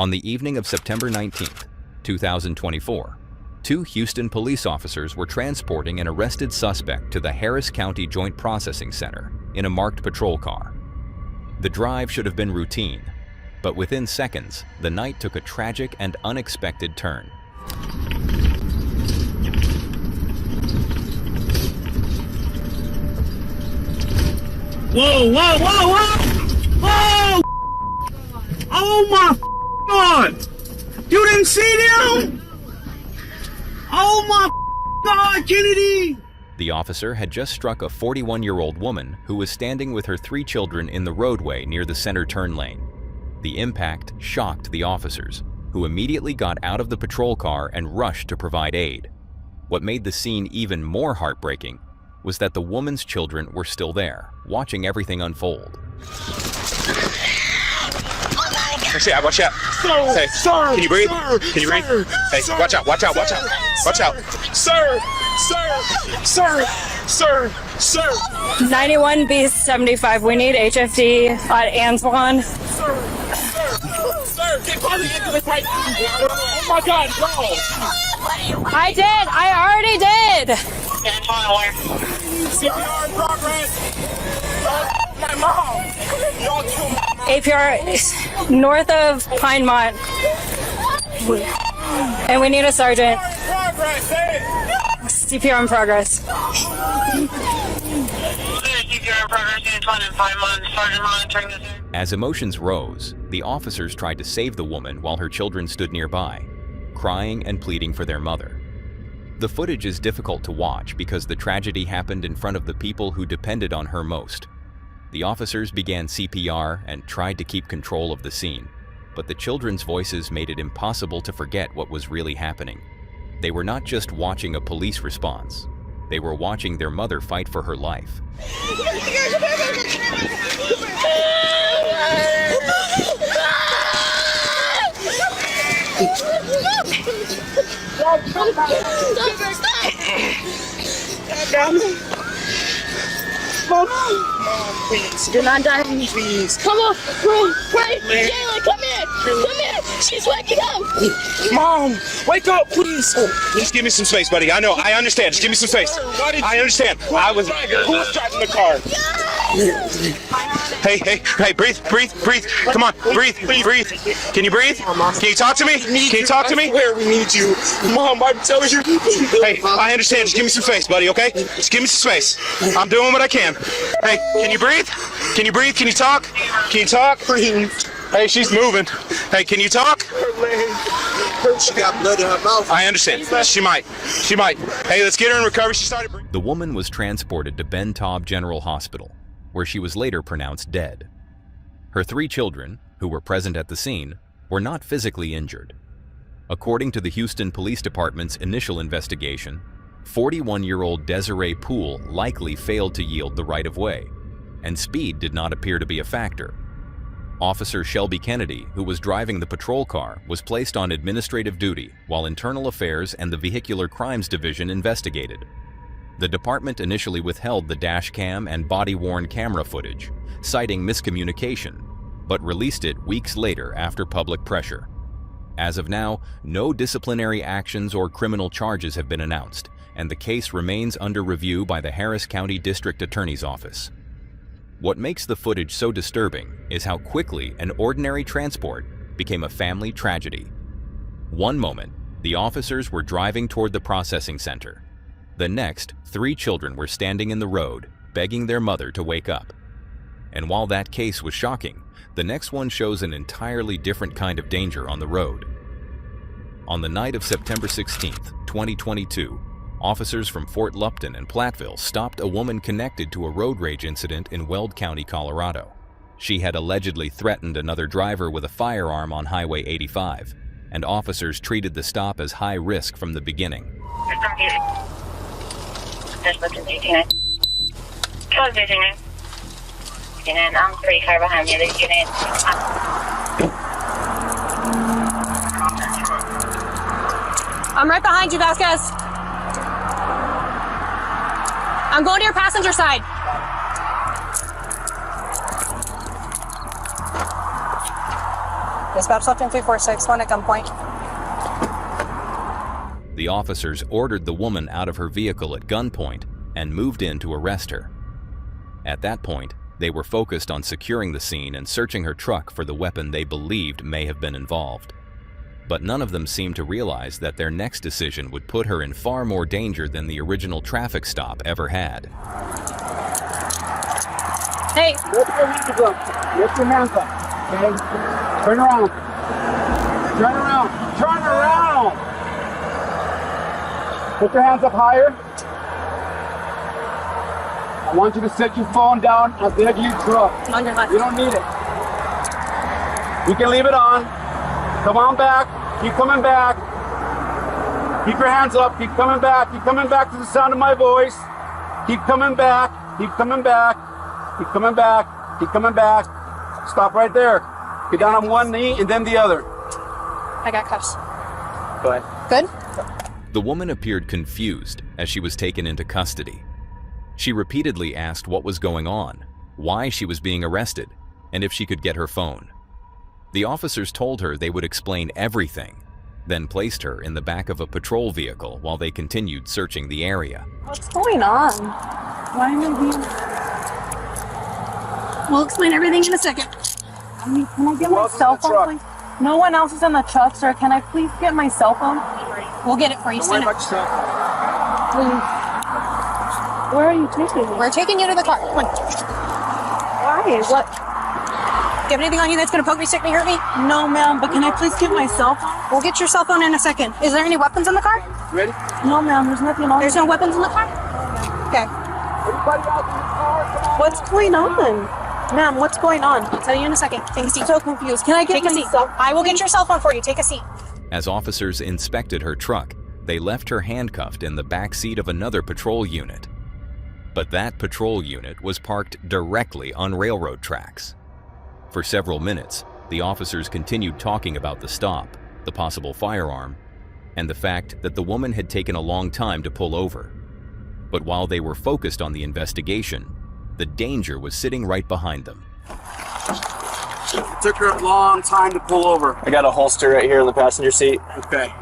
On the evening of September 19th, 2024, two Houston police officers were transporting an arrested suspect to the Harris County Joint Processing Center in a marked patrol car. The drive should have been routine, but within seconds, the night took a tragic and unexpected turn. Whoa, whoa, whoa, whoa! Whoa! Oh my God! You didn't see them? Oh my God, Kennedy! The officer had just struck a 41-year-old woman who was standing with her 3 children in the roadway near the center turn lane. The impact shocked the officers, who immediately got out of the patrol car and rushed to provide aid. What made the scene even more heartbreaking was that the woman's children were still there, watching everything unfold. Watch out. Sir, hey, sir, can you breathe? Sir, can you breathe? Sir, hey, sir, watch out, watch out, watch out. Watch out. Sir, sir, sir, sir, sir. 91B75, we need HFD at Antoine. Sir, get by the ambulance right now. Oh my God, no. I already did. CPR in progress. My mom. Y'all killed my mom. APR north of Pinemont. And we need a sergeant. CPR in progress. As emotions rose, the officers tried to save the woman while her children stood nearby, crying and pleading for their mother. The footage is difficult to watch because the tragedy happened in front of the people who depended on her most. The officers began CPR and tried to keep control of the scene, but the children's voices made it impossible to forget what was really happening. They were not just watching a police response, they were watching their mother fight for her life. Mom, please. Do not die. Please. Come on. Wait. Jayla, come here. Come here. She's waking up. Mom, wake up, please. Just give me some space, buddy. I know, I understand. Just give me some space. I understand. Who was driving the car? Hey, breathe. Come on, breathe. Can you breathe? Can you talk to me? Can you talk to me? Where we need you. Mom, I'm telling you. Hey, I understand. Just give me some space, buddy, okay? Just give me some space. I'm doing what I can. Hey, can you breathe? Can you breathe? Can you talk? Can you talk? Please. Hey, she's moving. Hey, can you talk? Her leg. She got blood in her mouth. I understand. She might. Hey, let's get her in recovery. She started breathing. The woman was transported to Ben Taub General Hospital, where she was later pronounced dead. Her 3 children, who were present at the scene, were not physically injured. According to the Houston Police Department's initial investigation, 41-year-old Desiree Poole likely failed to yield the right-of-way, and speed did not appear to be a factor. Officer Shelby Kennedy, who was driving the patrol car, was placed on administrative duty while Internal Affairs and the Vehicular Crimes Division investigated. The department initially withheld the dashcam and body-worn camera footage, citing miscommunication, but released it weeks later after public pressure. As of now, no disciplinary actions or criminal charges have been announced, and the case remains under review by the Harris County District Attorney's Office. What makes the footage so disturbing is how quickly an ordinary transport became a family tragedy. One moment, the officers were driving toward the processing center. The next, 3 children were standing in the road, begging their mother to wake up. And while that case was shocking, the next one shows an entirely different kind of danger on the road. On the night of September 16th, 2022, officers from Fort Lupton and Platteville stopped a woman connected to a road rage incident in Weld County, Colorado. She had allegedly threatened another driver with a firearm on Highway 85, and officers treated the stop as high risk from the beginning. I'm pretty far behind you. I'm right behind you, Vasquez. I'm going to your passenger side. Dispatch left in 346, one at gunpoint. The officers ordered the woman out of her vehicle at gunpoint and moved in to arrest her. At that point, they were focused on securing the scene and searching her truck for the weapon they believed may have been involved. But none of them seemed to realize that their next decision would put her in far more danger than the original traffic stop ever had. Hey, Lift your hands up. Lift your hands up. Okay? Turn around. Turn around. Turn around. Put your hands up higher. I want you to set your phone down at the edge of your truck. on your left. You don't need it. You can leave it on. Come on back. Keep coming back. Keep your hands up. Keep coming back. Keep coming back to the sound of my voice. Keep coming back. Keep coming back. Keep coming back. Keep coming back. Stop right there. Get down on one knee and then the other. I got cuffs. Go ahead. Good? The woman appeared confused as she was taken into custody. She repeatedly asked what was going on, why she was being arrested, and if she could get her phone. The officers told her they would explain everything, then placed her in the back of a patrol vehicle while they continued searching the area. What's going on? Why am I being... We'll explain everything in a second. Can I get my else is in cell the phone, truck? please? No one else is in the truck, sir. Can I please get my cell phone? We'll get it for you Don't worry soon. about yourself. Please. Where are you taking me? We're taking you to the car. Come on. Why? What? Do you have anything on you that's going to poke me, stick me, hurt me? No, ma'am, but can I please get my cell phone? We'll get your cell phone in a second. Is there any weapons in the car? Ready? No, ma'am, there's nothing on There's no weapons in the car? Okay. Everybody out in the car, come on. What's going on? Ma'am, what's going on? I'll tell you in a second. Take a seat. I'm so confused. Can I get Take a my seat. cell phone? I will get your cell phone for you. Take a seat. As officers inspected her truck, they left her handcuffed in the back seat of another patrol unit. But that patrol unit was parked directly on railroad tracks. For several minutes, the officers continued talking about the stop, the possible firearm, and the fact that the woman had taken a long time to pull over. But while they were focused on the investigation, the danger was sitting right behind them. It took her a long time to pull over. I got a holster right here in the passenger seat. Okay.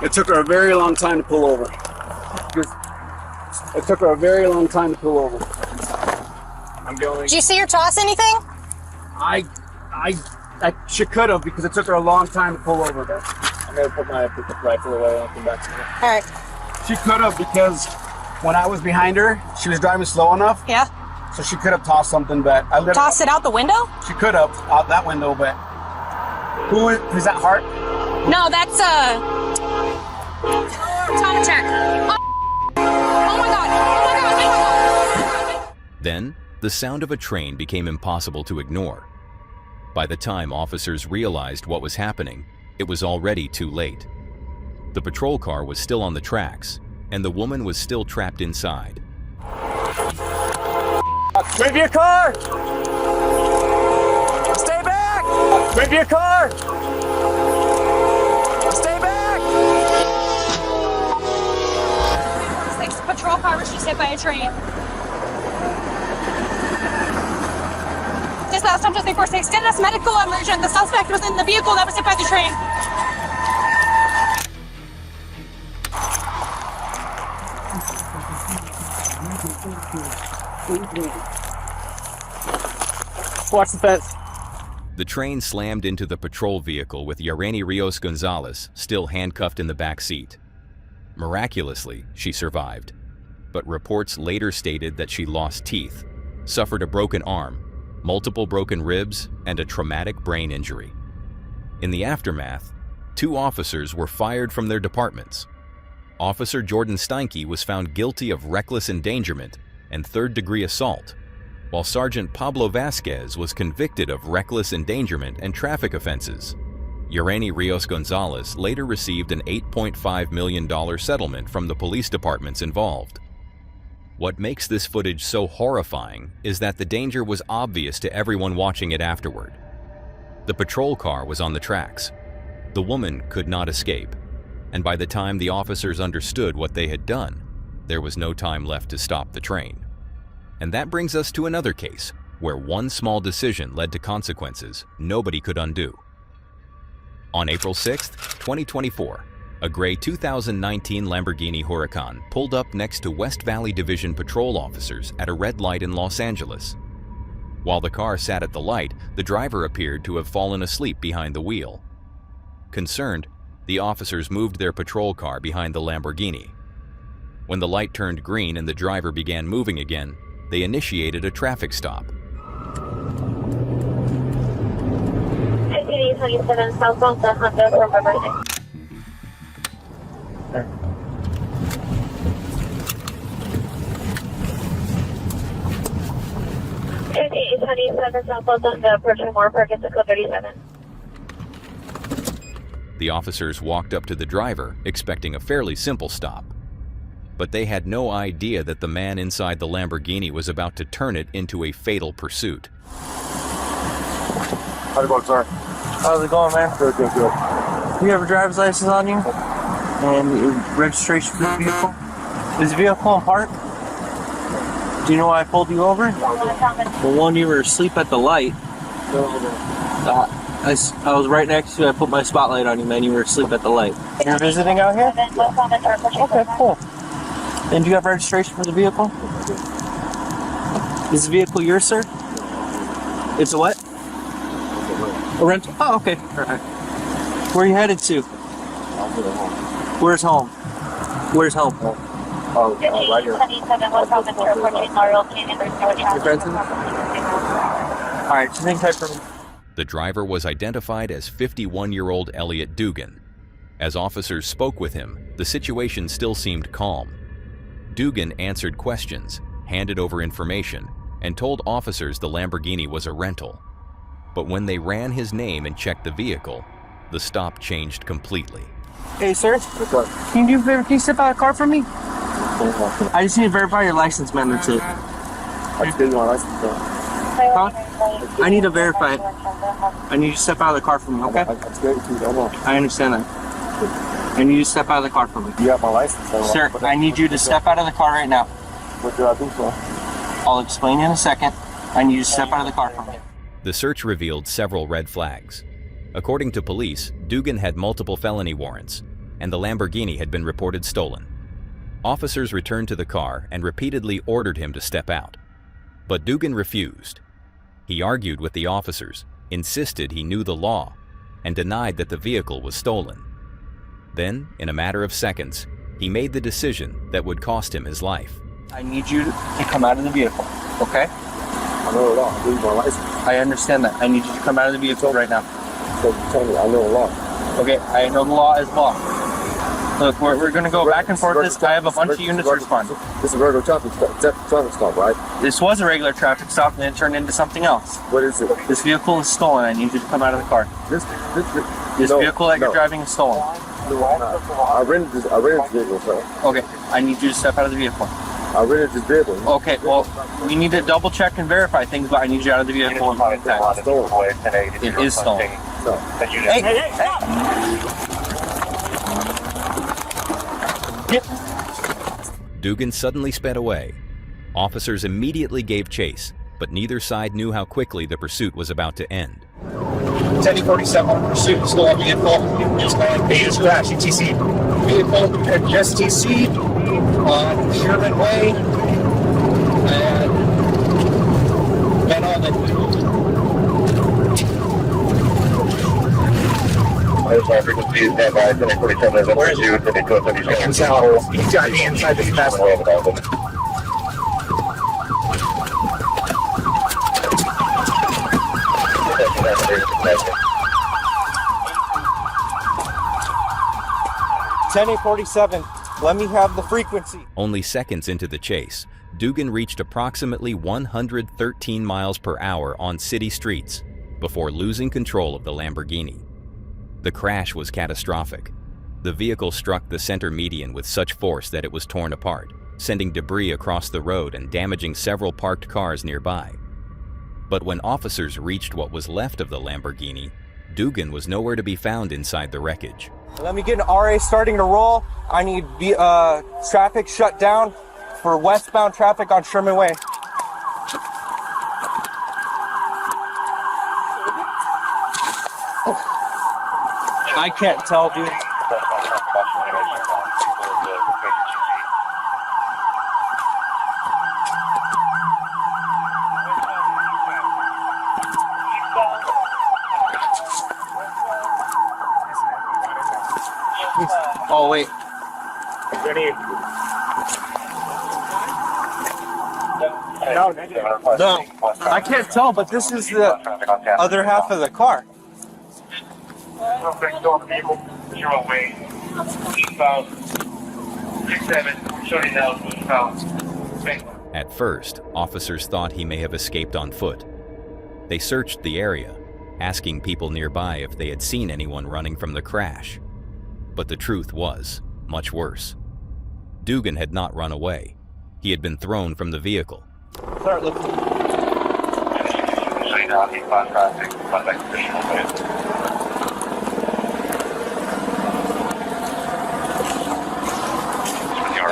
It took her a very long time to pull over. It took her a very long time to pull over. I'm going. Did you see or toss anything? She could have because it took her a long time to pull over. I'm gonna put my rifle away and I'll come back to you. All right. She could have because when I was behind her, she was driving slow enough, Yeah. so she could have tossed something. But I let Toss it out the window? She could have out that window, but is that Hart? No, that's Tom check. Oh my god. Oh my god. Oh my god. Then, the sound of a train became impossible to ignore. By the time officers realized what was happening, it was already too late. The patrol car was still on the tracks, and the woman was still trapped inside. Move your car! Stay back! Move your car! Stay back! Six patrol car was just hit by a train. Dispatch Tom 346. Get us medical emergency. The suspect was in the vehicle that was hit by the train. Watch the fence. The train slammed into the patrol vehicle with Yareni Rios Gonzalez still handcuffed in the back seat. Miraculously, she survived, but reports later stated that she lost teeth, suffered a broken arm, multiple broken ribs, and a traumatic brain injury. In the aftermath, 2 officers were fired from their departments. Officer Jordan Steinke was found guilty of reckless endangerment and third-degree assault, while Sergeant Pablo Vasquez was convicted of reckless endangerment and traffic offenses. Yareni Rios Gonzalez later received an $8.5 million settlement from the police departments involved. What makes this footage so horrifying is that the danger was obvious to everyone watching it afterward. The patrol car was on the tracks. The woman could not escape, and by the time the officers understood what they had done, there was no time left to stop the train. And that brings us to another case, where one small decision led to consequences nobody could undo. On April 6, 2024, a gray 2019 Lamborghini Huracan pulled up next to West Valley Division patrol officers at a red light in Los Angeles. While the car sat at the light, the driver appeared to have fallen asleep behind the wheel. Concerned, the officers moved their patrol car behind the Lamborghini. When the light turned green and the driver began moving again, they initiated a traffic stop. 27 southbound the Honda from Riverside. Southbound the approaching Moore Park, it's code 37. The officers walked up to the driver, expecting a fairly simple stop. But they had no idea that the man inside the Lamborghini was about to turn it into a fatal pursuit. How's it going, sir? How's it going, man? Good. You have a driver's license on you? And your registration for the vehicle? Is the vehicle in park? Do you know why I pulled you over? Well, one, you were asleep at the light. I was right next to you. I put my spotlight on you, man. You were asleep at the light. You're visiting out here? Okay, cool. And do you have registration for the vehicle? Is the vehicle yours, sir? It's a what? A rental? Oh, okay. All right. Where are you headed to? Where's home? Where's home? Oh, right here. All right, so hang tight for me. The driver was identified as 51-year-old Elliot Dugan. As officers spoke with him, the situation still seemed calm. Dugan answered questions, handed over information, and told officers the Lamborghini was a rental. But when they ran his name and checked the vehicle, the stop changed completely. Hey, sir. Can you do a favor? Can you step out of the car for me? I just need to verify your license, man. That's it. I just didn't want license, though. Huh? I need to verify it. I need you to step out of the car for me, okay? That's great, too. I understand that. I need you to step out of the car for me. You have my license, Sir, I need you to step out of the car right now. What do I do, sir? I'll explain in a second. I need you to step out of the car for me. The search revealed several red flags. According to police, Dugan had multiple felony warrants, and the Lamborghini had been reported stolen. Officers returned to the car and repeatedly ordered him to step out. But Dugan refused. He argued with the officers, insisted he knew the law, and denied that the vehicle was stolen. Then, in a matter of seconds, he made the decision that would cost him his life. I need you to come out of the vehicle, okay? I know the law. I need my license. I understand that. I need you to come out of the vehicle right now. So you tell me I know the law. Okay, I know the law is law. Look, we're going to go back and forth this. I have a bunch of units responding. This is a regular traffic stop, right? This was a regular traffic stop and then it turned into something else. What is it? This vehicle is stolen. I need you to come out of the car. This vehicle that you're driving is stolen. I rented this vehicle, sir. Okay, I need you to step out of the vehicle. I rented this vehicle. Okay, well, we need to double check and verify things, but I need you out of the vehicle. It is stolen. No. Hey! Dugan suddenly sped away. Officers immediately gave chase, but neither side knew how quickly the pursuit was about to end. 1047 pursuit, stolen vehicle. It's going Petersburg crash, UTC. Vehicle at STC on Sherman Way. And on the where is you? He's got me inside the capacity. 1047. Let me have the frequency. Only seconds into the chase, Dugan reached approximately 113 miles per hour on city streets before losing control of the Lamborghini. The crash was catastrophic. The vehicle struck the center median with such force that it was torn apart, sending debris across the road and damaging several parked cars nearby. But when officers reached what was left of the Lamborghini, Dugan was nowhere to be found inside the wreckage. Let me get an RA starting to roll. I need traffic shut down for westbound traffic on Sherman Way. I can't tell, dude. Oh, wait. No, I can't tell, but this is the other half of the car. At first, officers thought he may have escaped on foot. They searched the area, asking people nearby if they had seen anyone running from the crash. But the truth was much worse. Dugan had not run away. He had been thrown from the vehicle. Start looking.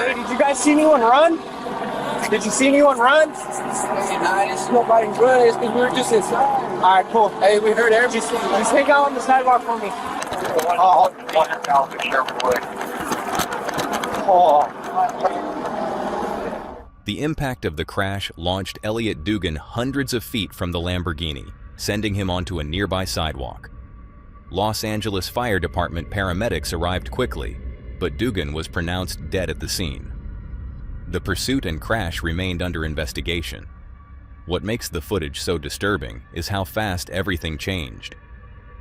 Hey, did you guys see anyone run? Did you see anyone run? Nah, there's nobody running. It's because we were just inside. All right, cool. Hey, we heard everything. Just hang out on the sidewalk for me. The impact of the crash launched Elliot Dugan hundreds of feet from the Lamborghini, sending him onto a nearby sidewalk. Los Angeles Fire Department paramedics arrived quickly, but Dugan was pronounced dead at the scene. The pursuit and crash remained under investigation. What makes the footage so disturbing is how fast everything changed.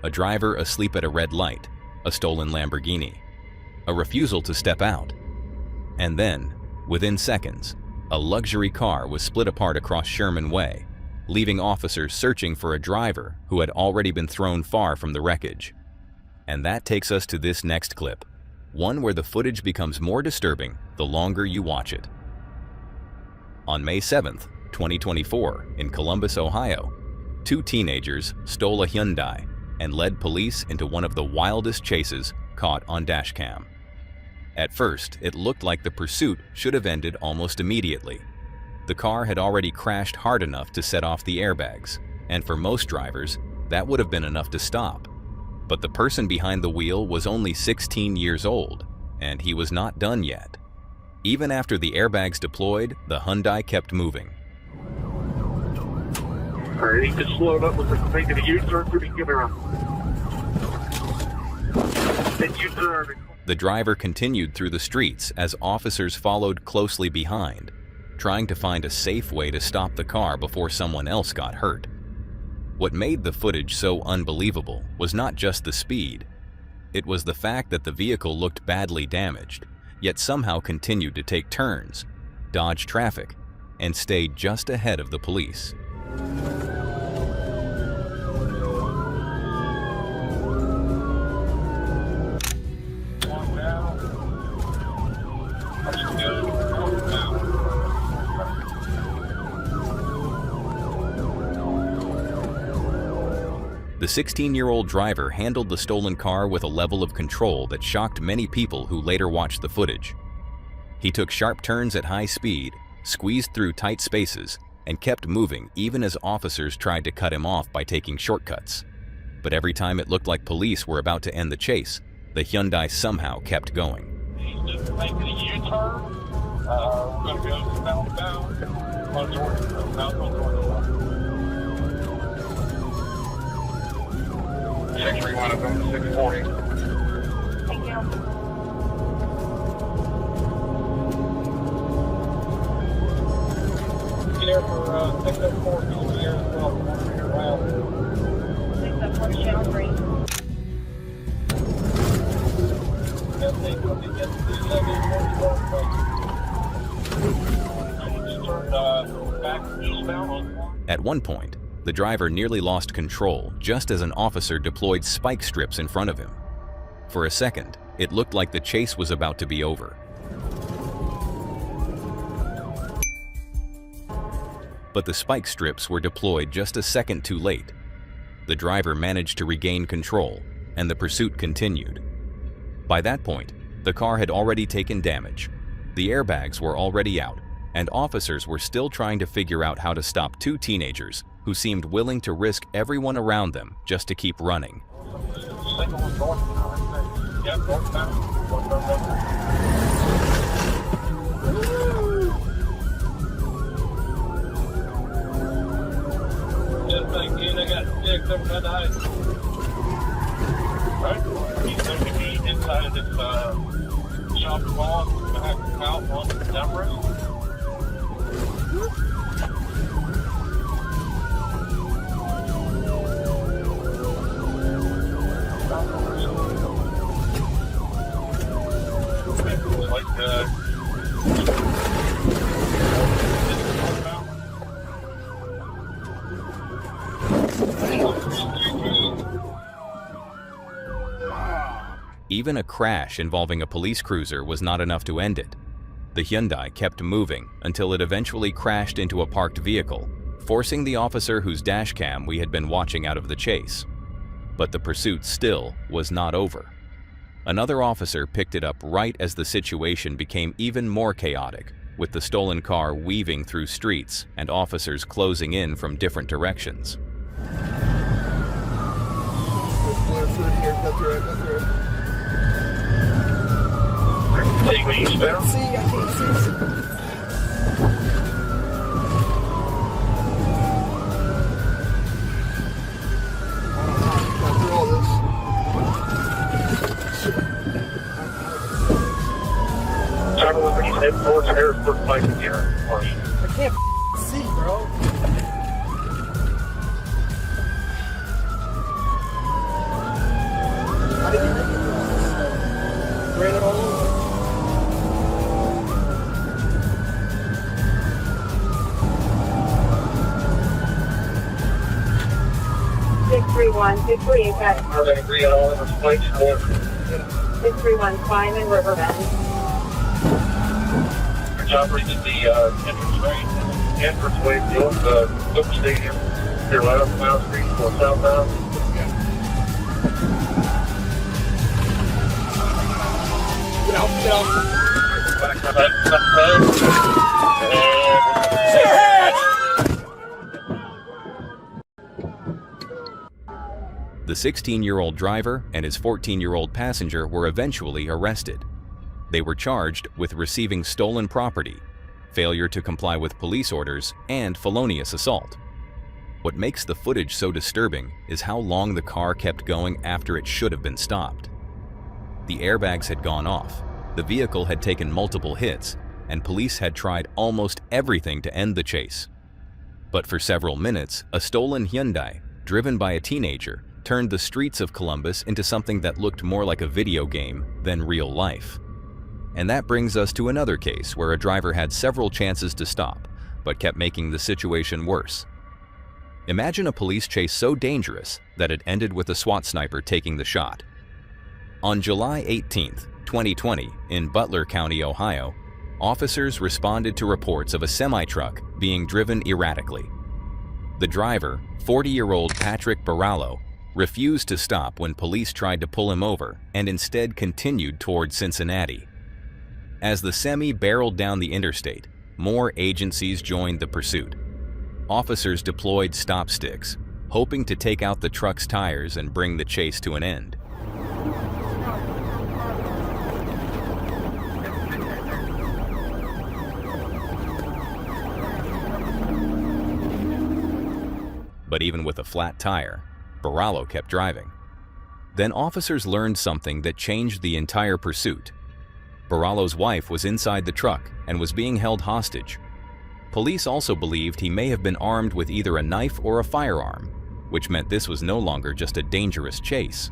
A driver asleep at a red light, a stolen Lamborghini, a refusal to step out. And then, within seconds, a luxury car was split apart across Sherman Way, leaving officers searching for a driver who had already been thrown far from the wreckage. And that takes us to this next clip, one where the footage becomes more disturbing the longer you watch it. On May 7th, 2024, in Columbus, Ohio, two teenagers stole a Hyundai and led police into one of the wildest chases caught on Dashcam. At first, it looked like the pursuit should have ended almost immediately. The car had already crashed hard enough to set off the airbags, and for most drivers, that would have been enough to stop. But the person behind the wheel was only 16 years old, and he was not done yet. Even after the airbags deployed, the Hyundai kept moving. Alright, he just slowed up, looks like he's making a U-turn, pretty good around. U-turn. The driver continued through the streets as officers followed closely behind, trying to find a safe way to stop the car before someone else got hurt. What made the footage so unbelievable was not just the speed. It was the fact that the vehicle looked badly damaged, yet somehow continued to take turns, dodge traffic, and stayed just ahead of the police. The 16-year-old driver handled the stolen car with a level of control that shocked many people who later watched the footage. He took sharp turns at high speed, squeezed through tight spaces, and kept moving even as officers tried to cut him off by taking shortcuts. But every time it looked like police were about to end the chase, the Hyundai somehow kept going. He's just making a U-turn. We're going to go southbound. Actually, one of them 640. Thank you. Here for 604 here as well. Around. 604 Channel 3. At one point, the driver nearly lost control just as an officer deployed spike strips in front of him. For a second, it looked like the chase was about to be over. But the spike strips were deployed just a second too late. The driver managed to regain control, and the pursuit continued. By that point, the car had already taken damage. The airbags were already out, and officers were still trying to figure out how to stop two teenagers who seemed willing to risk everyone around them just to keep running. Yeah, northbound. Just like you, they got six over by the house. Right? He's going to be inside this shopping mall behind the house on the number. Even a crash involving a police cruiser was not enough to end it. The Hyundai kept moving until it eventually crashed into a parked vehicle, forcing the officer whose dashcam we had been watching out of the chase. But the pursuit still was not over. Another officer picked it up right as the situation became even more chaotic, with the stolen car weaving through streets and officers closing in from different directions. Take me eastbound. See, I can't see. After all this. Travel with me, head towards Harrisburg Pike here. I can't see, bro. How did you make it? Ran it all over. 631, 638, Are they agree on all of those plates? 631, Kleinman, Riverbend. Job reaching the entranceway deal with the football stadium. You're right off Mount Street going southbound. Get out, get out. Back up, The 16-year-old driver and his 14-year-old passenger were eventually arrested. They were charged with receiving stolen property, failure to comply with police orders, and felonious assault. What makes the footage so disturbing is how long the car kept going after it should have been stopped. The airbags had gone off, the vehicle had taken multiple hits, and police had tried almost everything to end the chase. But for several minutes, a stolen Hyundai, driven by a teenager, turned the streets of Columbus into something that looked more like a video game than real life. And that brings us to another case where a driver had several chances to stop, but kept making the situation worse. Imagine a police chase so dangerous that it ended with a SWAT sniper taking the shot. On July 18, 2020, in Butler County, Ohio, officers responded to reports of a semi-truck being driven erratically. The driver, 40-year-old Patrick Barallo, refused to stop when police tried to pull him over and instead continued toward Cincinnati. As the semi barreled down the interstate, more agencies joined the pursuit. Officers deployed stop sticks, hoping to take out the truck's tires and bring the chase to an end. But even with a flat tire, Barallo kept driving. Then officers learned something that changed the entire pursuit. Barallo's wife was inside the truck and was being held hostage. Police also believed he may have been armed with either a knife or a firearm, which meant this was no longer just a dangerous chase.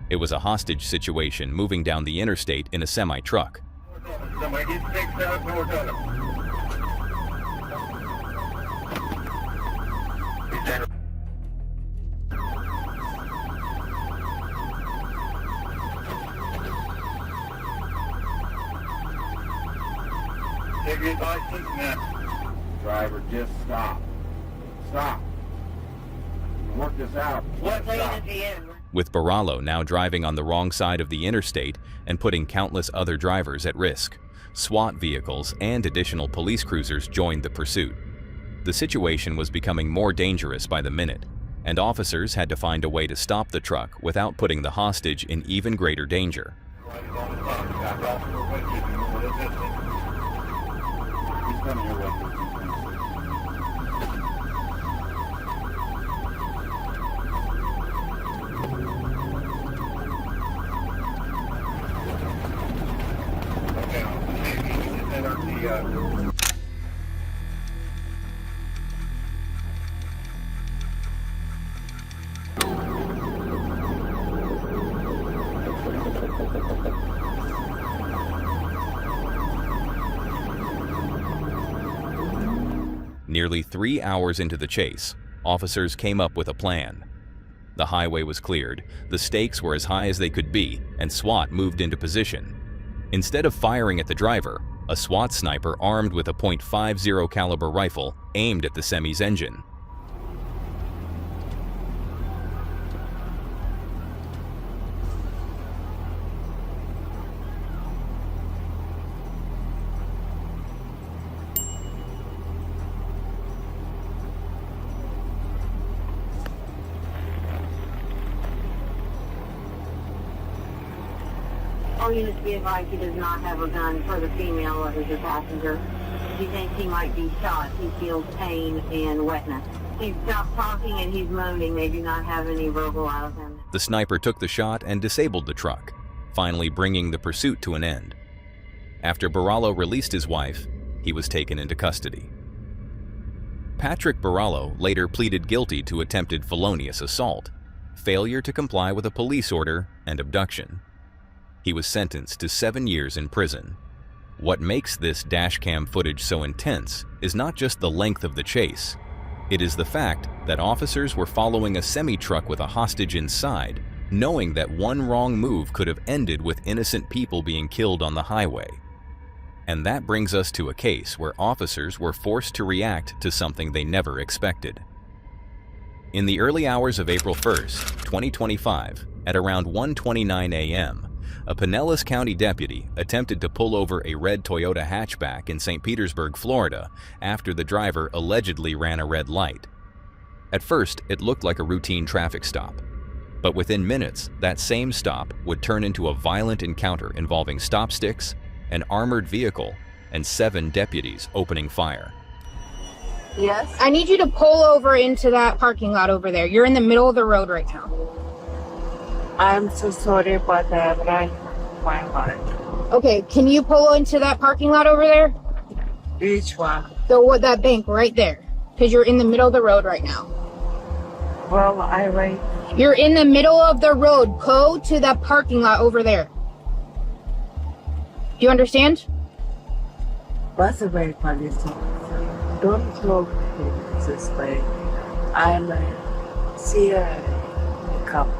It was a hostage situation moving down the interstate in a semi-truck. Somebody get 6-7 north on them. Take your license now. Driver, just stop. Stop. Work this out. What lane Stop. is he in? With Barallo now driving on the wrong side of the interstate and putting countless other drivers at risk, SWAT vehicles and additional police cruisers joined the pursuit. The situation was becoming more dangerous by the minute, and officers had to find a way to stop the truck without putting the hostage in even greater danger. Nearly 3 hours into the chase, officers came up with a plan. The highway was cleared, the stakes were as high as they could be, and SWAT moved into position. Instead of firing at the driver, a SWAT sniper armed with a .50 caliber rifle aimed at the semi's engine. All units be advised he does not have a gun for the female that is a passenger. He thinks he might be shot. He feels pain and wetness. He stopped talking and he's moaning. They do not have any verbal out of him. The sniper took the shot and disabled the truck, finally bringing the pursuit to an end. After Barallo released his wife, he was taken into custody. Patrick Barallo later pleaded guilty to attempted felonious assault, failure to comply with a police order, and abduction. He was sentenced to 7 years in prison. What makes this dashcam footage so intense is not just the length of the chase. It is the fact that officers were following a semi-truck with a hostage inside, knowing that one wrong move could have ended with innocent people being killed on the highway. And that brings us to a case where officers were forced to react to something they never expected. In the early hours of April 1st, 2025, at around 1:29 a.m., a Pinellas County deputy attempted to pull over a red Toyota hatchback in St. Petersburg, Florida, after the driver allegedly ran a red light. At first, it looked like a routine traffic stop. But within minutes, that same stop would turn into a violent encounter involving stop sticks, an armored vehicle, and 7 deputies opening fire. Yes? I need you to pull over into that parking lot over there. You're in the middle of the road right now. I'm so sorry about that, but I my heart. Okay, can you pull into that parking lot over there? Which one? That bank right there. Because you're in the middle of the road right now. Well, I wait. You're in the middle of the road. Go to that parking lot over there. Do you understand? What's the way for this? Don't look this way. I'm see a couple.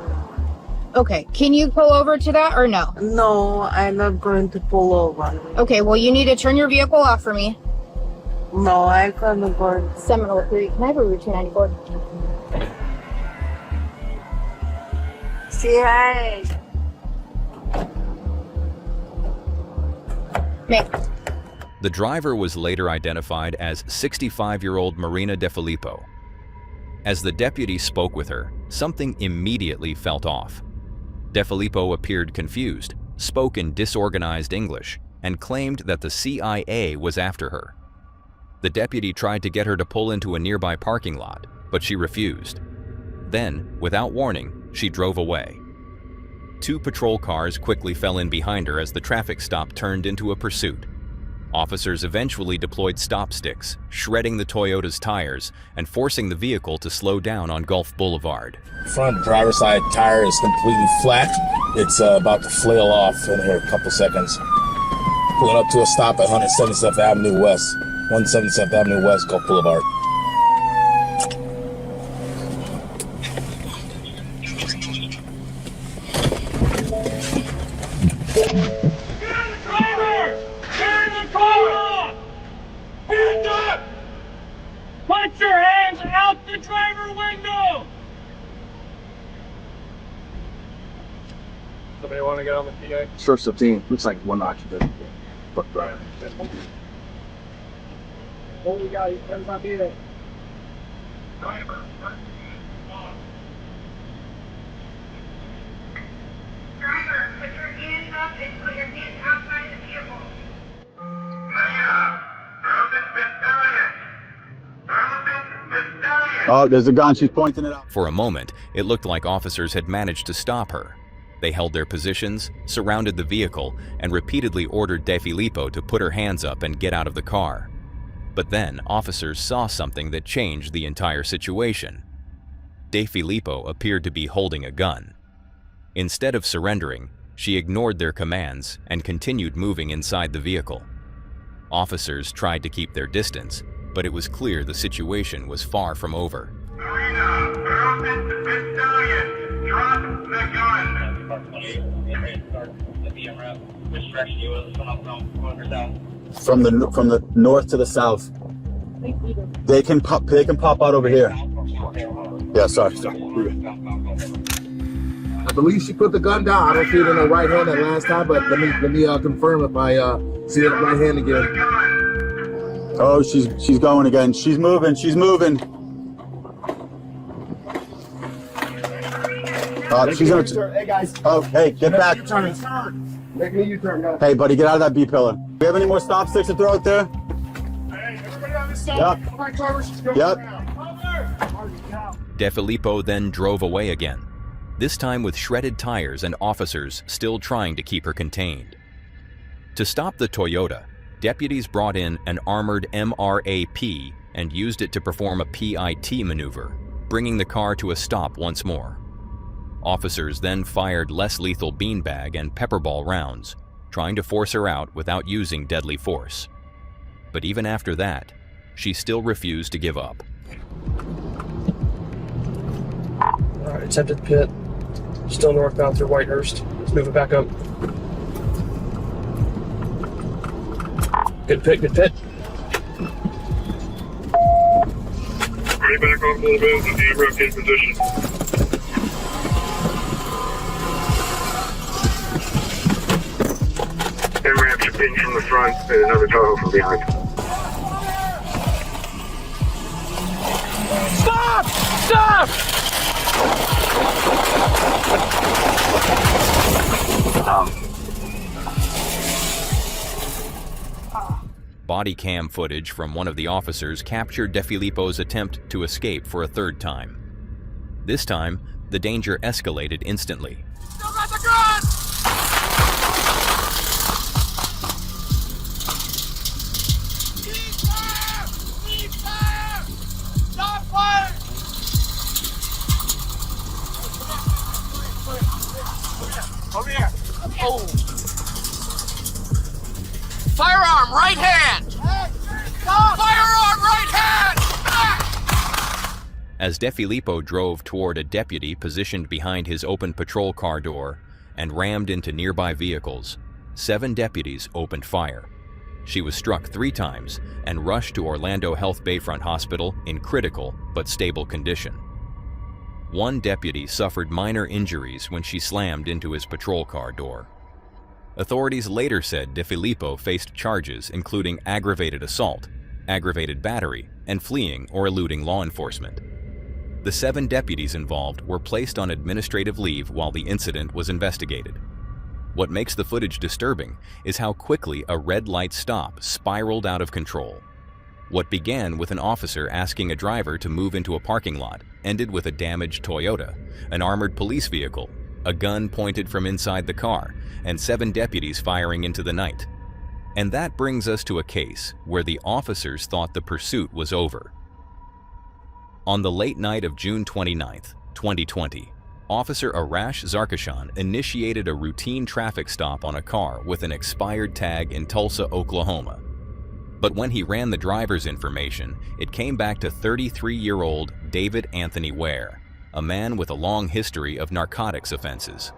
Okay, can you pull over to that or no? No, I'm not going to pull over. Okay, well you need to turn your vehicle off for me. No, I'm gonna go. Seminole 3, can I have a Route 294? See, hi. Make. The driver was later identified as 65-year-old Marina DeFilippo. As the deputy spoke with her, something immediately felt off. DeFilippo appeared confused, spoke in disorganized English, and claimed that the CIA was after her. The deputy tried to get her to pull into a nearby parking lot, but she refused. Then, without warning, she drove away. 2 patrol cars quickly fell in behind her as the traffic stop turned into a pursuit. Officers eventually deployed stop sticks, shredding the Toyota's tires and forcing the vehicle to slow down on Gulf Boulevard. Front driver's side tire is completely flat. It's about to flail off in here a couple seconds. Pulling up to a stop at 177th Avenue West. 177th Avenue West, Gulf Boulevard. Put your hands out the driver window! Somebody want to get on the PA? Short 15, looks like one occupant. But driver. What we got? He's not be there. Oh, there's a gun. She's pointing it out. For a moment, it looked like officers had managed to stop her. They held their positions, surrounded the vehicle, and repeatedly ordered De Filippo to put her hands up and get out of the car. But then, officers saw something that changed the entire situation. De Filippo appeared to be holding a gun. Instead of surrendering, she ignored their commands and continued moving inside the vehicle. Officers tried to keep their distance, but it was clear the situation was far from over. From the north to the south. They can pop out over here. Yeah, sorry. I believe she put the gun down. I don't see it in her right hand that last time, but let me confirm if I see it in right hand again. Oh, she's going again. She's moving. She's moving. She's gonna. Hey guys. Oh, hey, get back. Make me a U-turn, guys. Hey, buddy, get out of that B pillar. Do we have any more stop sticks to throw out there? Hey, everybody on this side. Yep. All right, Carver, she's going around. De Filippo then drove away again, this time with shredded tires and officers still trying to keep her contained. To stop the Toyota, deputies brought in an armored MRAP and used it to perform a PIT maneuver, bringing the car to a stop once more. Officers then fired less lethal beanbag and pepperball rounds, trying to force her out without using deadly force. But even after that, she still refused to give up. All right, attempted pit. Still northbound through Whitehurst. Let's move it back up. Good pit, good pit. Bring back off a little bit with the AMRAP in position. AMRAP should ping from the front and another Tahoe from behind. Stop! Stop! Body cam footage from one of the officers captured De Filippo's attempt to escape for a third time. This time, the danger escalated instantly. Still got the gun! Cease fire! Cease fire! Stop fire! Over here. Oh. Firearm, right hand! Firearm, right hand! As De Filippo drove toward a deputy positioned behind his open patrol car door and rammed into nearby vehicles, 7 deputies opened fire. She was struck 3 times and rushed to Orlando Health Bayfront Hospital in critical but stable condition. 1 deputy suffered minor injuries when she slammed into his patrol car door. Authorities later said De Filippo faced charges including aggravated assault, aggravated battery, and fleeing or eluding law enforcement. The 7 deputies involved were placed on administrative leave while the incident was investigated. What makes the footage disturbing is how quickly a red light stop spiraled out of control. What began with an officer asking a driver to move into a parking lot ended with a damaged Toyota, an armored police vehicle, a gun pointed from inside the car, and 7 deputies firing into the night. And that brings us to a case where the officers thought the pursuit was over. On the late night of June 29, 2020, Officer Arash Zarkashan initiated a routine traffic stop on a car with an expired tag in Tulsa, Oklahoma. But when he ran the driver's information, it came back to 33-year-old David Anthony Ware, a man with a long history of narcotics offenses.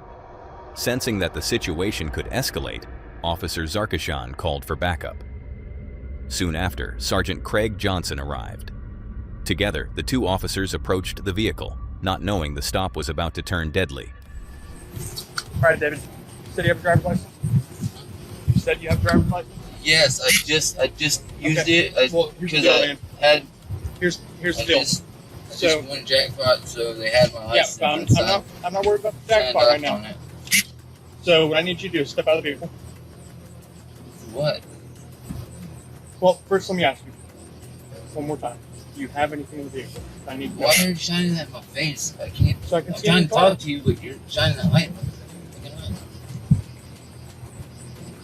Sensing that the situation could escalate, Officer Zarkashan called for backup. Soon after, Sergeant Craig Johnson arrived. Together, the 2 officers approached the vehicle, not knowing the stop was about to turn deadly. All right, David. You said you have a driver's license? You said you have a driver's license? Yes, I just used it because I had. Here's the deal. I just won jackpot, so they had my license. Yeah, I'm not worried about the jackpot right now. So what I need you to do is step out of the vehicle. What? Well, first let me ask you one more time. Do you have anything in the vehicle? I need to know. Why are you shining that in my face? I can't. So I can I'm see trying the to car. talk to you, but you're shining that light.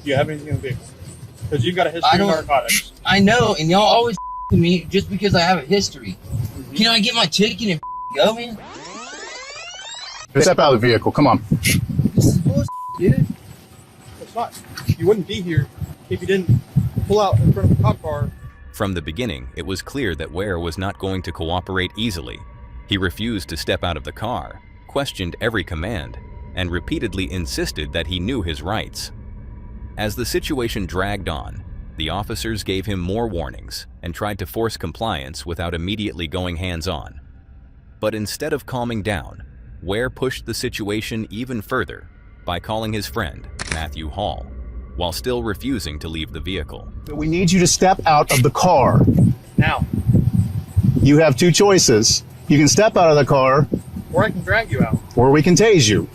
Do you have anything in the vehicle? Because you've got a history of narcotics. I know, and y'all always with me just because I have a history. Can I get my ticket and go, man? Step out of the vehicle. Come on. This is bullshit, dude. It's not. You wouldn't be here if you didn't pull out in front of a cop car. From the beginning, it was clear that Ware was not going to cooperate easily. He refused to step out of the car, questioned every command, and repeatedly insisted that he knew his rights. As the situation dragged on, the officers gave him more warnings and tried to force compliance without immediately going hands-on. But instead of calming down, Ware pushed the situation even further by calling his friend, Matthew Hall, while still refusing to leave the vehicle. We need you to step out of the car. Now. You have two choices. You can step out of the car, Or I can drag you out. or we can tase you.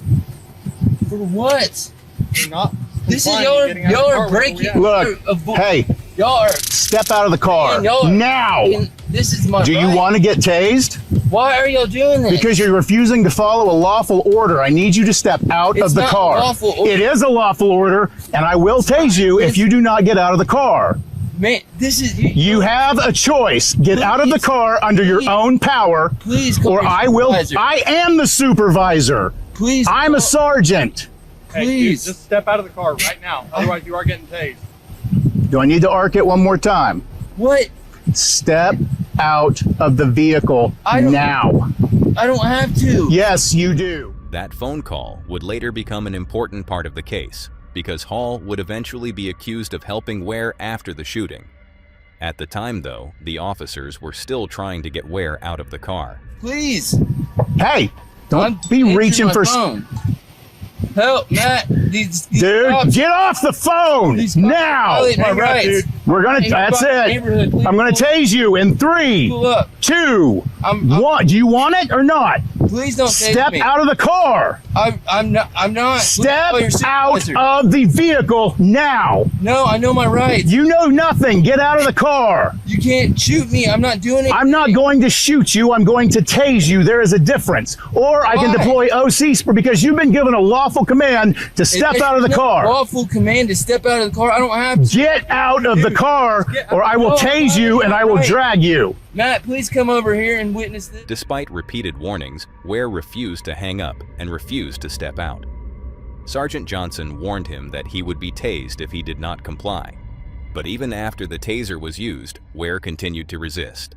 For what? You're not. This is complying to y'all getting out of the are car where we breaking. at. Look, hey, Y'all are. step out of the car Man, y'all are- now. This is my Do you right. want to get tased? Why are y'all doing this? Because you're refusing to follow a lawful order. I need you to step out It's of the not car. a lawful order. It is a lawful order, and I will tase you if you do not get out of the car. Man, this is. You have a choice. Get out of the car under your own power, Please call or your I will. supervisor. I am the supervisor. Please. I'm a sergeant. Hey, dude, Please. just step out of the car right now. Otherwise, you are getting tased. Do I need to arc it one more time? What? Step out of the vehicle now. I don't have to. Yes, you do. That phone call would later become an important part of the case, because Hall would eventually be accused of helping Ware after the shooting. At the time, though, the officers were still trying to get Ware out of the car. Please. Hey, don't I'm be answering reaching my for... phone. Help, Matt. These Dude, cops- get off the phone these cops now. violate my rights. We're gonna. Hey, That's fuck it. neighborhood, please I'm gonna pull- tase you in 3, pull up. 2, I'm- 1. Do you want it or not? Please don't tase Step me. out of the car. I'm not. Please Step call your out supervisor. of the vehicle now. No, I know my rights. You know nothing. Get out of the car. You can't shoot me. I'm not doing it. I'm not going to shoot you. I'm going to tase you. There is a difference. Or I can Why? deploy OC because you've been given a lawful command to step out of the car. Lawful command to step out of the car. I don't have to. Get out of the car, or I will tase you and I will drag you. Matt, please come over here and witness this. Despite repeated warnings, Ware refused to hang up and refused to step out. Sergeant Johnson warned him that he would be tased if he did not comply. But even after the taser was used, Ware continued to resist.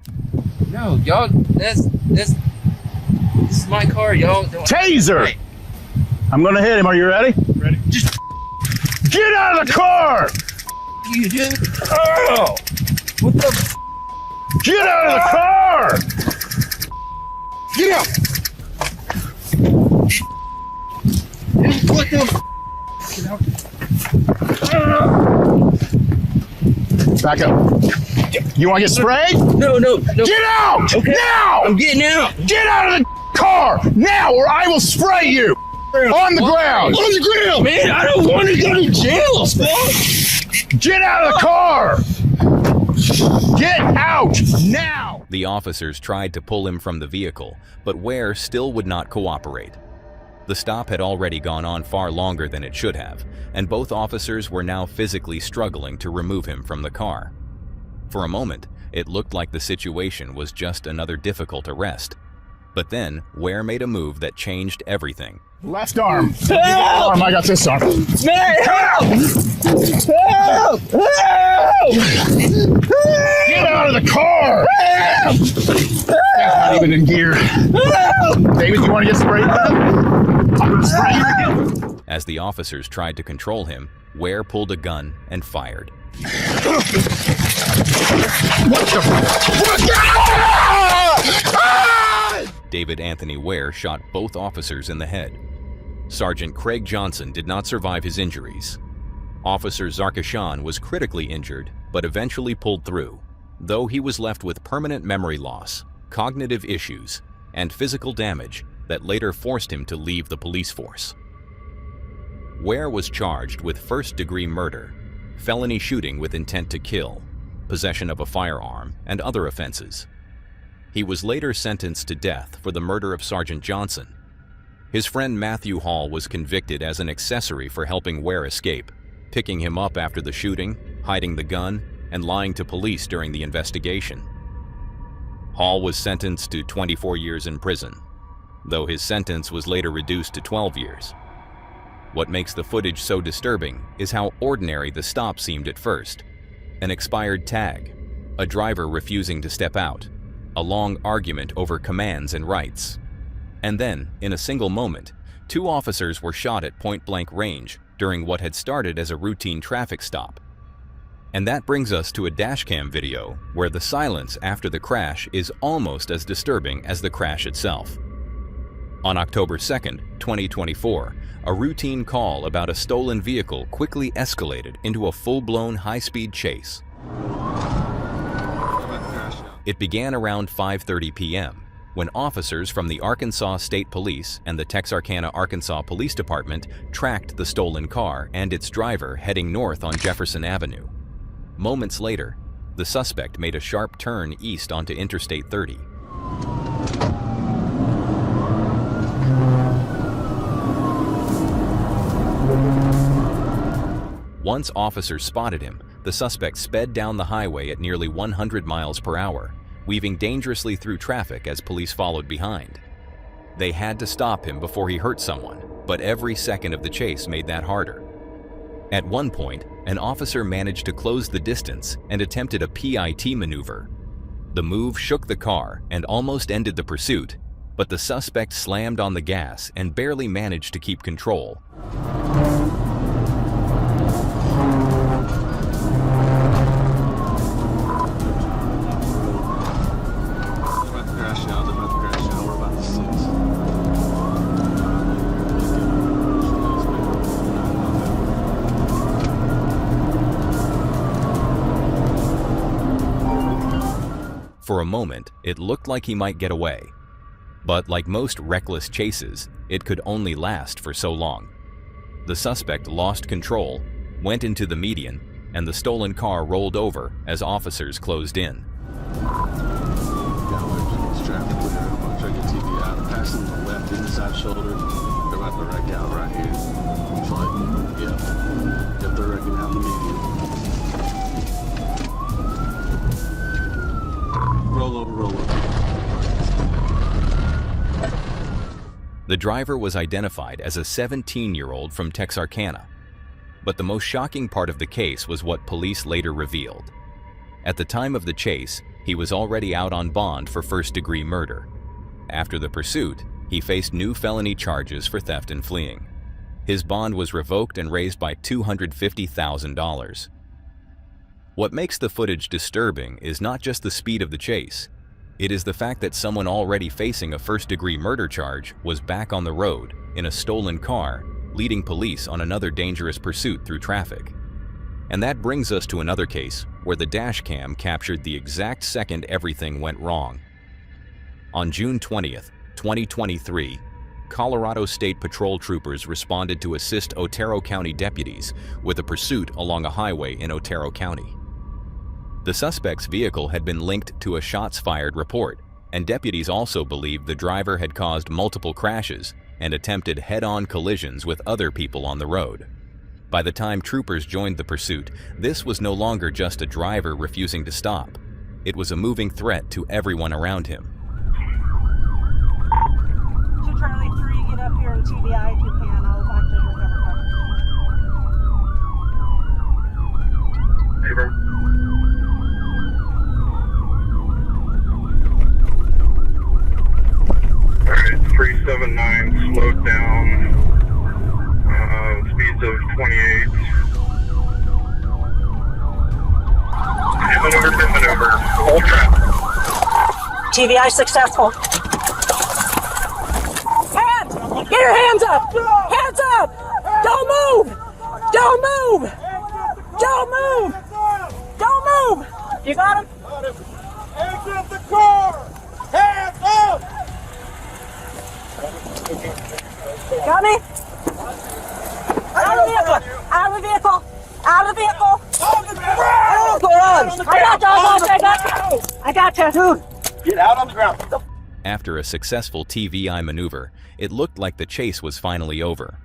No, y'all. This is my car. Y'all don't. Taser! Hey, I'm gonna hit him. Are you ready? Ready? just Get out of the car! you, dude. Oh, what the? Get out of the car! Get out! What the? Back up. You want to get sprayed? No. Get out! Okay. Now! I'm getting out. Get out of the car now, or I will spray you on the ground. On the ground, man. I don't want to go to jail, Spot. Get out of the car! Get out now! The officers tried to pull him from the vehicle, but Ware still would not cooperate. The stop had already gone on far longer than it should have, and both officers were now physically struggling to remove him from the car. For a moment, it looked like the situation was just another difficult arrest. But then, Ware made a move that changed everything. Left arm. Help! I got this arm. Man, help! Help! Help! Get out of the car! Not even in gear. David, you want to get sprayed again? I'm going to spray you again. As the officers tried to control him, Ware pulled a gun and fired. What the? David Anthony Ware shot both officers in the head. Sergeant Craig Johnson did not survive his injuries. Officer Zarkashan was critically injured, but eventually pulled through, though he was left with permanent memory loss, cognitive issues, and physical damage that later forced him to leave the police force. Ware was charged with first-degree murder, felony shooting with intent to kill, possession of a firearm, and other offenses. He was later sentenced to death for the murder of Sergeant Johnson. His friend Matthew Hall was convicted as an accessory for helping Ware escape, picking him up after the shooting, hiding the gun, and lying to police during the investigation. Hall was sentenced to 24 years in prison, though his sentence was later reduced to 12 years. What makes the footage so disturbing is how ordinary the stop seemed at first. An expired tag, a driver refusing to step out, a long argument over commands and rights. And then, in a single moment, 2 officers were shot at point-blank range during what had started as a routine traffic stop. And that brings us to a dashcam video where the silence after the crash is almost as disturbing as the crash itself. On October 2nd, 2024, a routine call about a stolen vehicle quickly escalated into a full-blown high-speed chase. It began around 5:30 p.m. when officers from the Arkansas State Police and the Texarkana, Arkansas Police Department tracked the stolen car and its driver heading north on Jefferson Avenue. Moments later, the suspect made a sharp turn east onto Interstate 30. Once officers spotted him, the suspect sped down the highway at nearly 100 miles per hour, weaving dangerously through traffic as police followed behind. They had to stop him before he hurt someone, but every second of the chase made that harder. At one point, an officer managed to close the distance and attempted a PIT maneuver. The move shook the car and almost ended the pursuit, but the suspect slammed on the gas and barely managed to keep control. For a moment, it looked like he might get away. But like most reckless chases, it could only last for so long. The suspect lost control, went into the median, and the stolen car rolled over as officers closed in. Traffic clear. I'm gonna check your TV out. I'm passing the left inside shoulder. They're about to wreck out right here. Fine. Yep, they're wrecking out the median. Roll over, roll over. The driver was identified as a 17-year-old from Texarkana. But the most shocking part of the case was what police later revealed. At the time of the chase, he was already out on bond for first-degree murder. After the pursuit, he faced new felony charges for theft and fleeing. His bond was revoked and raised by $250,000. What makes the footage disturbing is not just the speed of the chase. It is the fact that someone already facing a first-degree murder charge was back on the road in a stolen car, leading police on another dangerous pursuit through traffic. And that brings us to another case where the dashcam captured the exact second everything went wrong. On June 20th, 2023, Colorado State Patrol troopers responded to assist Otero County deputies with a pursuit along a highway in Otero County. The suspect's vehicle had been linked to a shots-fired report, and deputies also believed the driver had caused multiple crashes and attempted head-on collisions with other people on the road. By the time troopers joined the pursuit, this was no longer just a driver refusing to stop. It was a moving threat to everyone around him. To Charlie 3, get up here and TBI if you can. I'll talk to your cover car. Favor. Alright, 379, slowed down. Speeds of 28. Pit maneuver. Hold traffic. TBI successful. Hands! Get your hands up! Hands up! Don't move! Don't move! Don't move! Don't move! You got him? Exit the car! Hands up! Got me? Out of the vehicle! Out of the vehicle! Out of the vehicle! On the ground! I got you! I got you! Dude! Get out on the ground. After a successful TVI maneuver, it looked like the chase was finally over.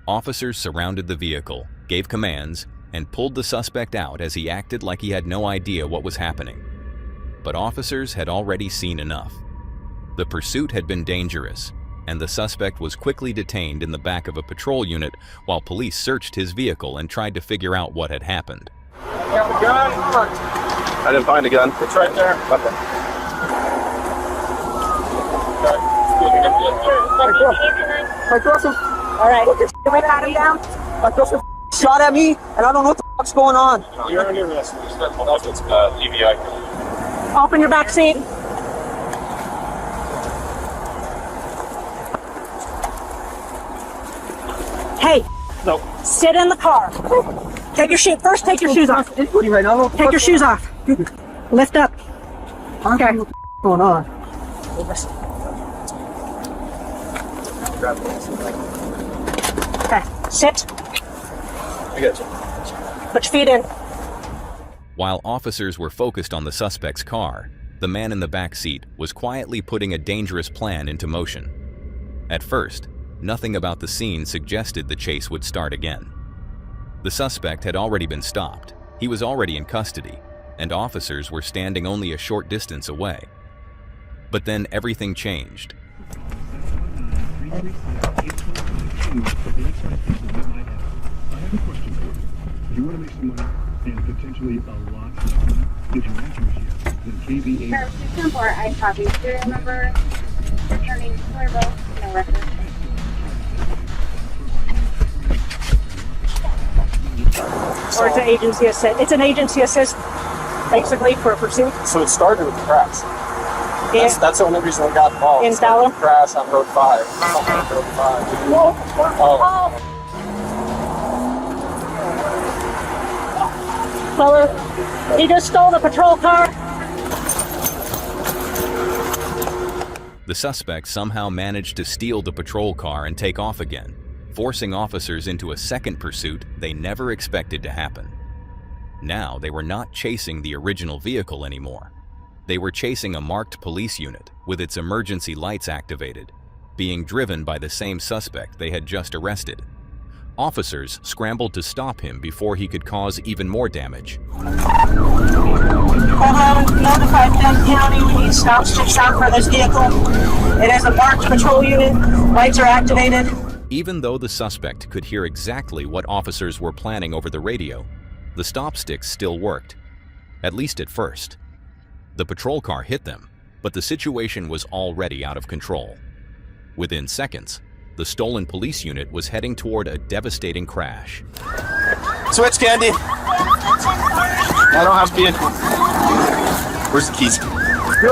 Officers surrounded the vehicle, gave commands, and pulled the suspect out as he acted like he had no idea what was happening. But officers had already seen enough. The pursuit had been dangerous, and the suspect was quickly detained in the back of a patrol unit while police searched his vehicle and tried to figure out what had happened. I didn't find a gun. It's right there. My girlfriend. All right. Can we pat him down? My girlfriend shot at me, and I don't know what the fuck's going on. You're under arrest. It's TVI. Open your back seat. Hey. No. Sit in the car. Take your shoes. First, take your shoes off. Take your shoes off. Lift up. Okay. What's going on? Okay. Sit. I got you. Put your feet in. While officers were focused on the suspect's car, the man in the back seat was quietly putting a dangerous plan into motion. At first, nothing about the scene suggested the chase would start again. The suspect had already been stopped, he was already in custody, and officers were standing only a short distance away. But then everything changed. You want to make some money and potentially a lot of money? If your answer is yes, then KVA... I copy. Do you remember returning Clearville? No record. Or it's an agency assist. It's an agency assist, basically, for a pursuit. So it started with the crash. Yeah. That's the only reason we got involved. In Dollar? Crash on Road 5. Well, he just stole the patrol car. The suspect somehow managed to steal the patrol car and take off again, forcing officers into a second pursuit they never expected to happen. Now they were not chasing the original vehicle anymore. They were chasing a marked police unit with its emergency lights activated, being driven by the same suspect they had just arrested. Officers scrambled to stop him before he could cause even more damage. Notified Penn County we need stop sticks out for this vehicle. It is a marked patrol unit. Lights are activated. Even though the suspect could hear exactly what officers were planning over the radio, the stop sticks still worked, at least at first. The patrol car hit them, but the situation was already out of control. Within seconds, the stolen police unit was heading toward a devastating crash. Switch, Candy. I don't have vehicle. Where's the keys? Go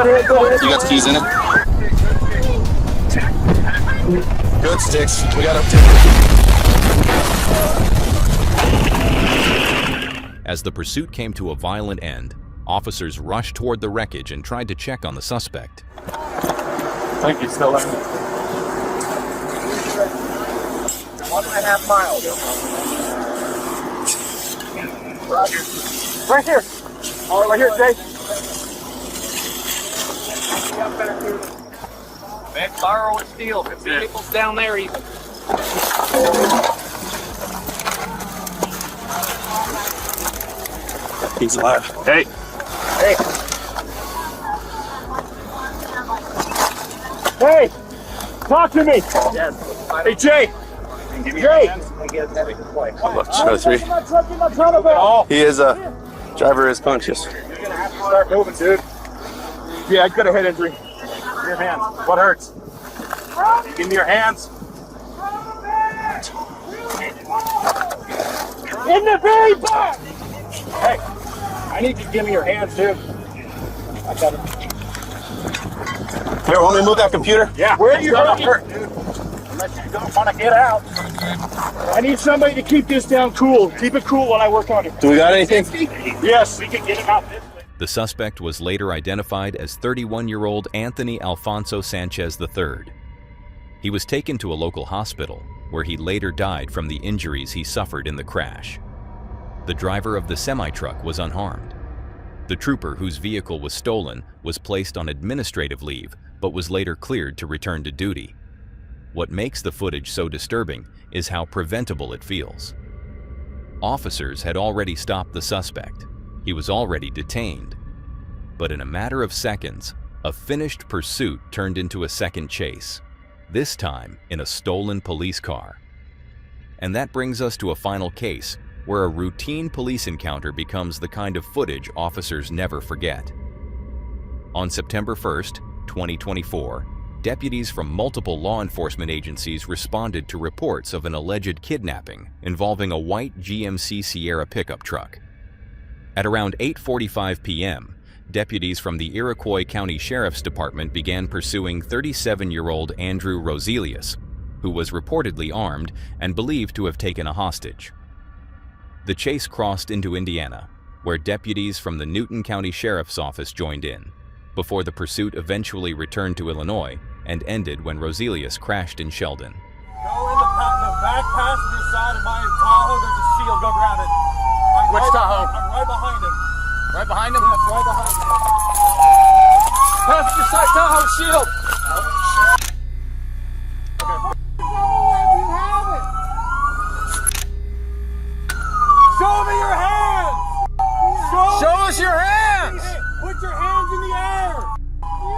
ahead. You got the keys in it? Good, Sticks. We got them. As the pursuit came to a violent end, officers rushed toward the wreckage and tried to check on the suspect. Thank you, still left. 1.5 miles. Right here. Oh, right here, Jay. Back borrow and steal. If the vehicle's down there even. He's alive. Hey. Hey. Hey. Talk to me. Yes. Hey, Jay. Jay. Look, 203. He is driver is conscious. You're gonna have to start moving, dude. Yeah, I got a head injury. Your hands. What hurts? Give me your hands. In the very back. Hey, I need you to give me your hands, dude. I got it. Here, want me to move that computer? Yeah. Where are you hurt, dude? Unless you don't want to get out. I need somebody to keep this down cool. Keep it cool while I work on it. Do we got anything? Yes, we can get him out this way. The suspect was later identified as 31-year-old Anthony Alfonso Sanchez III. He was taken to a local hospital, where he later died from the injuries he suffered in the crash. The driver of the semi-truck was unharmed. The trooper whose vehicle was stolen was placed on administrative leave, but was later cleared to return to duty. What makes the footage so disturbing is how preventable it feels. Officers had already stopped the suspect. He was already detained. But in a matter of seconds, a finished pursuit turned into a second chase, this time in a stolen police car. And that brings us to a final case where a routine police encounter becomes the kind of footage officers never forget. On September 1st, 2024, deputies from multiple law enforcement agencies responded to reports of an alleged kidnapping involving a white GMC Sierra pickup truck. At around 8:45 p.m., deputies from the Iroquois County Sheriff's Department began pursuing 37-year-old Andrew Roselius, who was reportedly armed and believed to have taken a hostage. The chase crossed into Indiana, where deputies from the Newton County Sheriff's Office joined in, before the pursuit eventually returned to Illinois and ended when Roselius crashed in Sheldon. Go in the back passenger side of my Tahoe. There's a shield. Go grab it. Which Tahoe? I'm right behind him. Right behind him? Yes, right behind him. Passenger side Tahoe shield. Show me your hands! Show us your hands! Put your hands in the air!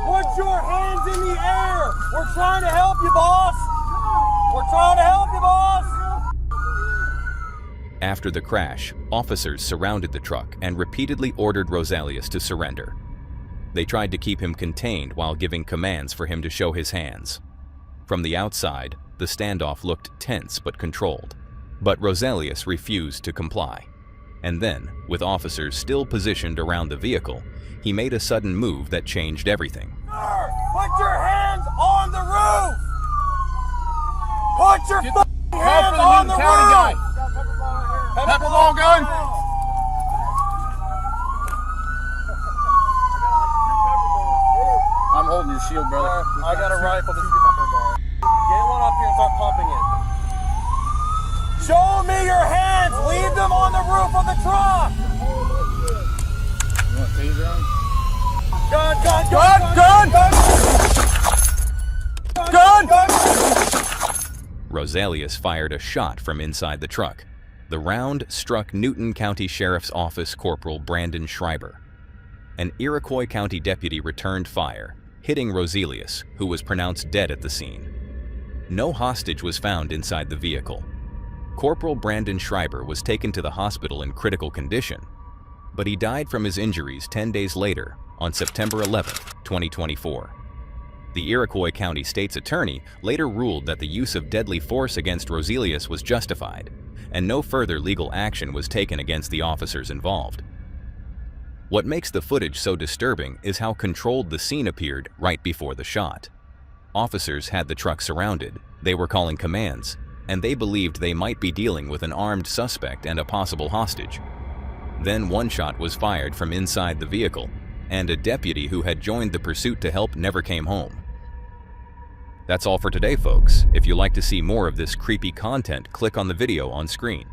Put your hands in the air! We're trying to help you, boss! We're trying to help you, boss! After the crash, officers surrounded the truck and repeatedly ordered Roselius to surrender. They tried to keep him contained while giving commands for him to show his hands. From the outside, the standoff looked tense but controlled. But Roselius refused to comply. And then, with officers still positioned around the vehicle, he made a sudden move that changed everything. Sir, put your hands on the roof! Put your hands on the roof! Pepper ball gun! I'm holding your shield, brother. I got a rifle. Get one up here and start pumping it. Show me your hands! Leave them on the roof of the truck! You want a taser on? Gun! Roselius fired a shot from inside the truck. The round struck Newton County Sheriff's Office Corporal Brandon Schreiber. An Iroquois County deputy returned fire, hitting Roselius, who was pronounced dead at the scene. No hostage was found inside the vehicle. Corporal Brandon Schreiber was taken to the hospital in critical condition, but he died from his injuries 10 days later, on September 11, 2024. The Iroquois County State's attorney later ruled that the use of deadly force against Roselius was justified, and no further legal action was taken against the officers involved. What makes the footage so disturbing is how controlled the scene appeared right before the shot. Officers had the truck surrounded, they were calling commands, and they believed they might be dealing with an armed suspect and a possible hostage. Then one shot was fired from inside the vehicle, and a deputy who had joined the pursuit to help never came home. That's all for today, folks. If you'd like to see more of this creepy content, click on the video on screen.